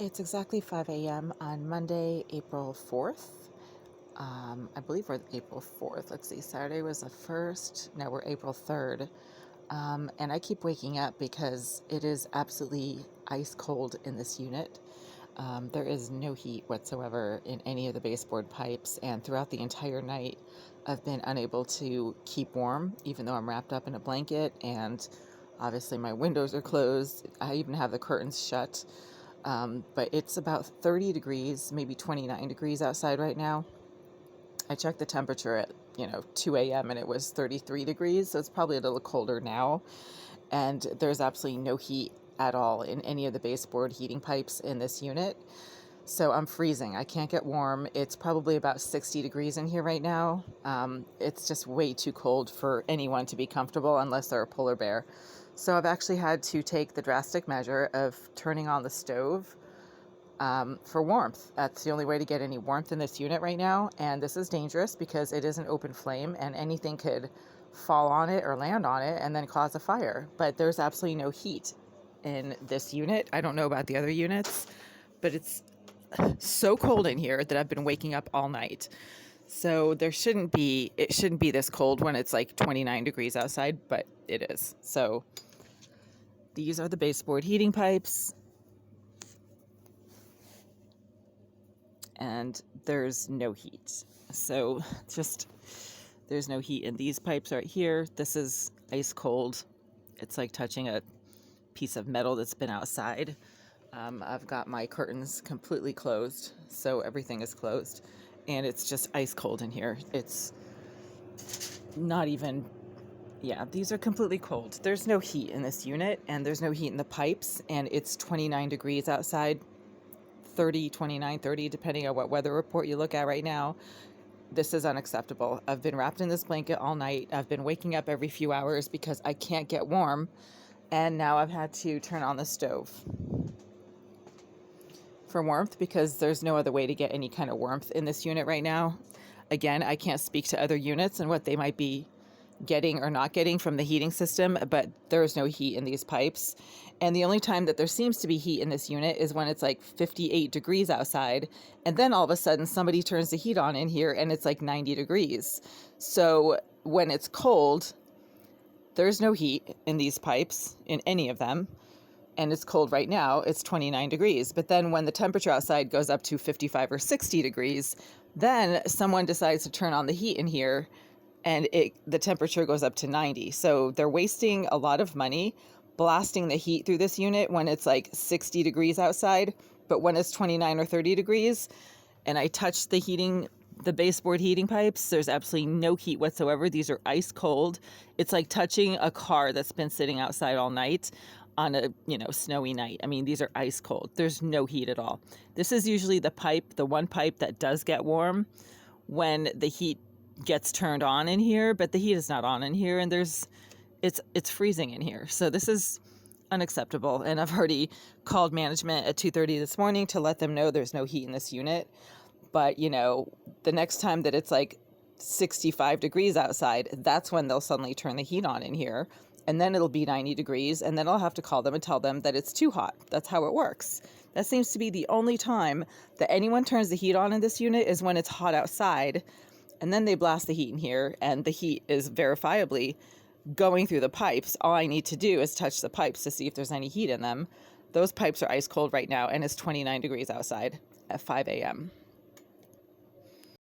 It's exactly 5 a.m. on Monday, April 4th. I believe we're April 4th. Let's see, Saturday was the 1st. No, we're April 3rd. And I keep waking up because it is absolutely ice cold in this unit. There is no heat whatsoever in any of the baseboard pipes, and throughout the entire night, I've been unable to keep warm, even though I'm wrapped up in a blanket, and obviously my windows are closed. I even have the curtains shut. But it's about 30 degrees, maybe 29 degrees outside right now. I checked the temperature at 2 a.m. and it was 33 degrees, so it's probably a little colder now. And there's absolutely no heat at all in any of the baseboard heating pipes in this unit. So I'm freezing. I can't get warm. It's probably about 60 degrees in here right now. It's just way too cold for anyone to be comfortable unless they're a polar bear. So I've actually had to take the drastic measure of turning on the stove for warmth. That's the only way to get any warmth in this unit right now. And this is dangerous because it is an open flame and anything could fall on it or land on it and then cause a fire. But there's absolutely no heat in this unit. I don't know about the other units, but it's so cold in here that I've been waking up all night. So it shouldn't be this cold when it's like 29 degrees outside, but it is. So these are the baseboard heating pipes. And there's no heat. So there's no heat in these pipes right here. This is ice cold. It's like touching a piece of metal that's been outside. I've got my curtains completely closed, so everything is closed. And it's just ice cold in here. It's not even, these are completely cold. There's no heat in this unit, and there's no heat in the pipes, and it's 29 degrees outside. 30, 29, 30, depending on what weather report you look at right now. This is unacceptable. I've been wrapped in this blanket all night. I've been waking up every few hours because I can't get warm. And now I've had to turn on the stove for warmth because there's no other way to get any kind of warmth in this unit right now. Again, I can't speak to other units and what they might be getting or not getting from the heating system, but there is no heat in these pipes. And the only time that there seems to be heat in this unit is when it's like 58 degrees outside, and then all of a sudden somebody turns the heat on in here and it's like 90 degrees. So when it's cold, there's no heat in these pipes, in any of them, and it's cold right now. It's 29 degrees. But then when the temperature outside goes up to 55 or 60 degrees, then someone decides to turn on the heat in here and the temperature goes up to 90. So they're wasting a lot of money blasting the heat through this unit when it's like 60 degrees outside. But when it's 29 or 30 degrees and I touch the baseboard heating pipes, there's absolutely no heat whatsoever. These are ice cold. It's like touching a car that's been sitting outside all night on a snowy night. I mean, these are ice cold. There's no heat at all. This is usually the one pipe that does get warm when the heat gets turned on in here, but the heat is not on in here, and it's freezing in here. So this is unacceptable, and I've already called management at 2:30 this morning to let them know there's no heat in this unit. But the next time that it's like 65 degrees outside, that's when they'll suddenly turn the heat on in here, and then it'll be 90 degrees, and then I'll have to call them and tell them that it's too hot. That's how it works. That seems to be the only time that anyone turns the heat on in this unit, is when it's hot outside. And then they blast the heat in here, and the heat is verifiably going through the pipes. All I need to do is touch the pipes to see if there's any heat in them. Those pipes are ice cold right now, and it's 29 degrees outside at 5 a.m.